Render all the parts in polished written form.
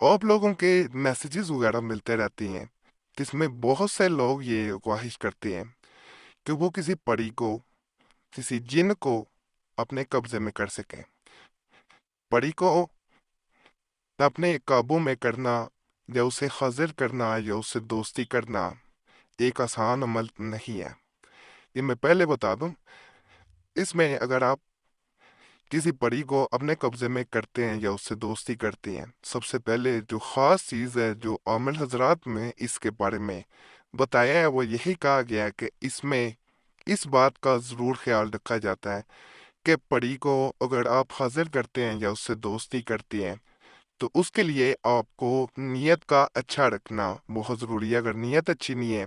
आप लोगों के मैसेजेस वगैरह मिलते रहती हैं जिसमें बहुत से लोग ये ख्वाहिश करते हैं कि वो किसी परी को, किसी जिन को अपने कब्जे में कर सकें। परी को अपने काबू में करना या उसे हाजिर करना या उससे दोस्ती करना एक आसान अमल नहीं है। ये मैं पहले बता दूं। इसमें अगर आप किसी परी को अपने कब्जे में करते हैं या उससे दोस्ती करते हैं, सबसे पहले जो ख़ास चीज़ है जो आमिल हजरात में इसके बारे में बताया है वो यही कहा गया है कि इसमें इस बात का ज़रूर ख्याल रखा जाता है कि परी को अगर आप हाजिर करते हैं या उससे दोस्ती करते हैं तो उसके लिए आपको नीयत का अच्छा रखना बहुत ज़रूरी है। अगर नीयत अच्छी नहीं है,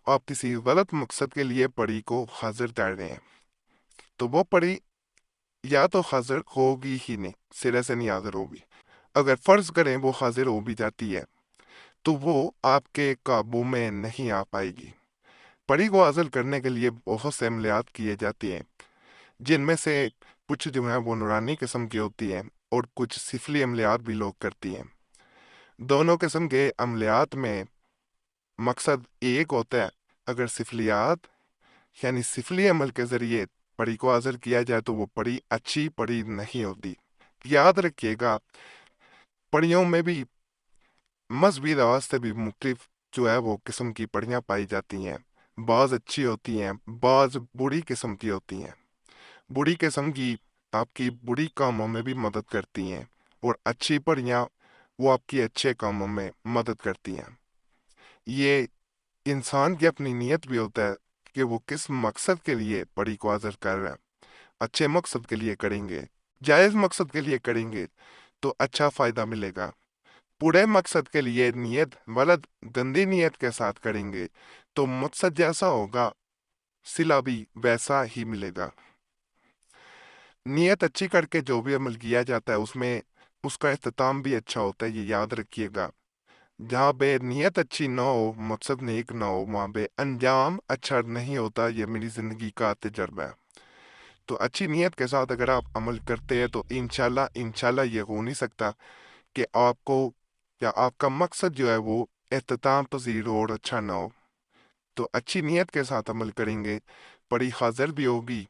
आप किसी गलत मकसद के लिए परी को हाजिर कर रहे हैं, तो वो परी या तो हाजिर होगी ही नहीं, सिरे से नहीं हाजिर होगी। अगर फर्ज करें वो हाजिर हो भी जाती है तो वो आपके काबू में नहीं आ पाएगी। परी को हासिल करने के लिए बहुत से अमलियात किए जाते हैं, जिनमें से कुछ जो है वो नूरानी किस्म की होती है और कुछ सिफली अमलियात भी लोग करती हैं। दोनों किस्म के अमलियात में मकसद एक होता है। अगर सिफलियात यानी सिफली अमल के जरिए परी को हासिल किया जाए तो वो परी अच्छी परी नहीं होती। याद रखिएगा, परियों में भी मजहबी लिहाज से भी मुख्तलिफ जो है वो किस्म की परीयां पाई जाती हैं। बाज अच्छी होती हैं, बाज बुरी किस्म की होती हैं। बुरी किस्म की आपकी बुरी कामों में भी मदद करती हैं और अच्छी परीयां वो आपकी अच्छे कामों में मदद करती हैं। ये इंसान की अपनी नीयत भी होता है कि वो किस मकसद के लिए परी को हाजिर कर रहा है। अच्छे मकसद के लिए करेंगे, जायज़ मकसद के लिए करेंगे तो अच्छा फायदा मिलेगा। पूरे मकसद के लिए नियत गलत गंदी नियत के साथ करेंगे तो मकसद जैसा होगा सिला भी वैसा ही मिलेगा। नियत अच्छी करके जो भी अमल किया जाता है उसमें उसका इख्तिताम भी अच्छा होता है, ये याद रखिएगा। जहाँ पे नियत अच्छी ना हो, मकसद नेक ना हो, वहाँ पे अंजाम अच्छा नहीं होता। ये मेरी ज़िंदगी का तजर्बा है। तो अच्छी नियत के साथ अगर आप अमल करते हैं तो इंशाल्लाह इंशाल्लाह ये हो नहीं सकता कि आपको या आपका मकसद जो है वो एहतताम पजीर हो और अच्छा ना हो। तो अच्छी नीयत के साथ अमल करेंगे, बड़ी हाजिर भी होगी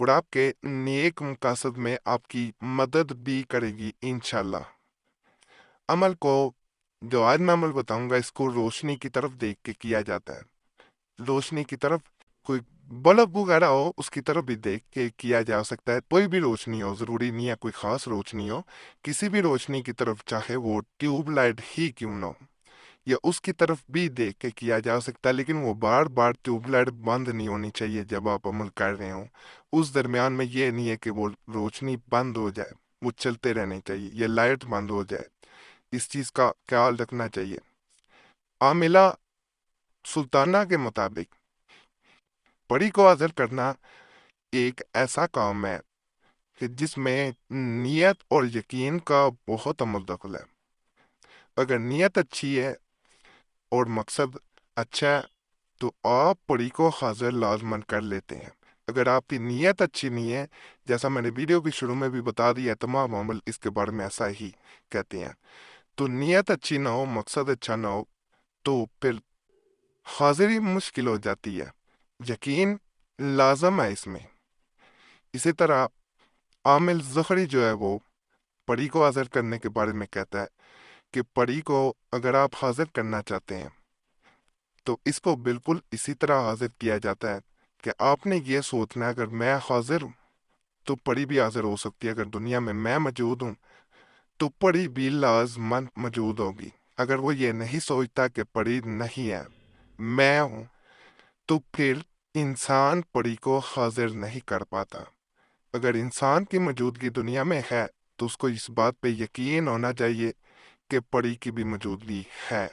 और आपके नेक मकसद में आपकी मदद भी करेगी इंशाल्लाह। अमल को जो आज मैं अमल बताऊंगा इसको रोशनी की तरफ देख के किया जाता है। रोशनी की तरफ, कोई बल्ब वगैरह हो उसकी तरफ भी देख के किया जा सकता है। कोई भी रोशनी हो, जरूरी नहीं है कोई खास रोशनी हो, किसी भी रोशनी की तरफ, चाहे वो ट्यूबलाइट ही क्यों ना हो, या उसकी तरफ भी देख के किया जा सकता है। लेकिन वो बार बार ट्यूबलाइट बंद नहीं होनी चाहिए जब आप अमल कर रहे हो। उस दरमियान में ये नहीं है कि वो रोशनी बंद हो जाए, वो चलते रहने चाहिए, ये लाइट बंद हो जाए, इस चीज का ख्याल रखना चाहिए। आमिला सुल्ताना के मुताबिक परी को हासिल करना एक ऐसा काम है कि जिसमें नियत और यकीन का बहुत अमल दखल है। अगर नियत अच्छी है और मकसद अच्छा है तो आप परी को हाजिर लाजमन कर लेते हैं। अगर आपकी नीयत अच्छी नहीं है, जैसा मैंने वीडियो की शुरू में भी बता दिया, तमाम अमल इसके बारे में ऐसा ही कहते हैं। तो नीयत अच्छी ना हो, मकसद अच्छा ना हो, तो फिर हाजिरी मुश्किल हो जाती है। यकीन लाजम है इसमें। इसी तरह आमिल ज़हरी जो है वो परी को हाजिर करने के बारे में कहता है कि परी को अगर आप हाजिर करना चाहते हैं तो इसको बिल्कुल इसी तरह हाजिर किया जाता है कि आपने ये सोचना है अगर मैं हाजिर हूं तो परी भी हाजिर हो सकती है। अगर दुनिया में मैं मौजूद हूं तो परी भी लाजमन मौजूद होगी। अगर वो ये नहीं सोचता कि परी नहीं है, मैं हूं, तो फिर इंसान परी को हाजिर नहीं कर पाता। अगर इंसान की मौजूदगी दुनिया में है तो उसको इस बात पे यकीन होना चाहिए कि परी की भी मौजूदगी है।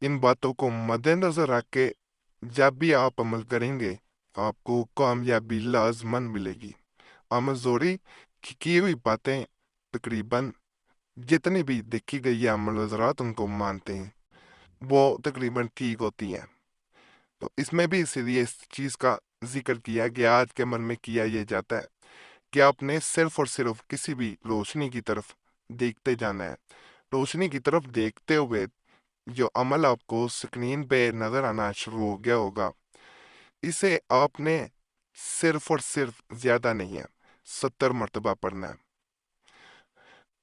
इन बातों को मद्देनजर रख के जब भी आप अमल करेंगे आपको कामयाबी लाजमन मिलेगी। आमज़ोरी की हुई बातें तकरीबन जितनी भी देखी गई है अमल हजरात उनको मानते हैं वो तकरीबन ठीक होती हैं। तो इसमें भी इसीलिए इस चीज़ का जिक्र किया गया, आज के अमल में किया यह जाता है कि आपने सिर्फ और सिर्फ किसी भी रोशनी की तरफ देखते जाना है। रोशनी की तरफ देखते हुए जो अमल आपको स्क्रीन पे नजर आना शुरू हो गया होगा, इसे आपने सिर्फ और सिर्फ ज्यादा नहीं है 70 मरतबा पढ़ना है।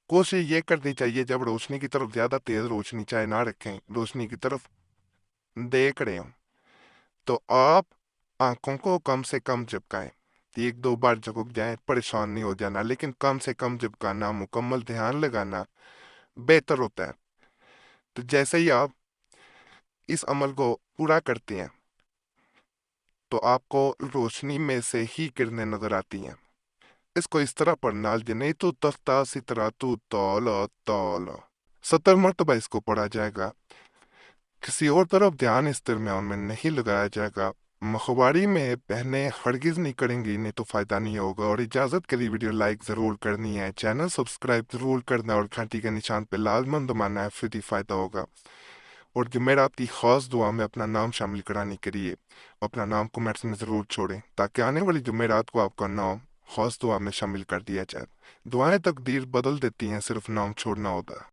कोशिश ये करनी चाहिए जब रोशनी की तरफ ज्यादा तेज रोशनी चाहे ना रखें, रोशनी की तरफ देख रहे हो तो आप आंखों को कम से कम झपकाएं। एक दो बार झपक जाए, परेशान नहीं हो जाना, लेकिन कम से कम झपकाना, मुकम्मल ध्यान लगाना बेहतर होता है। तो जैसे ही आप इस अमल को पूरा करते हैं तो आपको रोशनी में से ही किरणें नजर आती हैं। इसको इस तरह पढ़ना, नहीं तो तफ्ता सितरा तू तौला तौला 70 मरतबा इसको पढ़ा जाएगा। किसी और तरफ ध्यान इस दरमियान में नहीं लगाया जाएगा। मखबारी में बहनें हरगिज नहीं करेंगी, नहीं तो फायदा नहीं होगा। और इजाजत के लिए वीडियो लाइक जरूर करनी है, चैनल सब्सक्राइब जरूर करना और घंटी के निशान पे लाजमन दबाना है, फिर ही फायदा होगा। और जुमेरात की खास दुआ में अपना नाम शामिल कराने के लिए अपना नाम कमेंट्स में जरूर छोड़ें, ताकि आने वाली जुमेरात को आपका नाम खास दुआ में शामिल कर दिया जाए। दुआएं तकदीर बदल देती हैं, सिर्फ नाम छोड़ना होता है।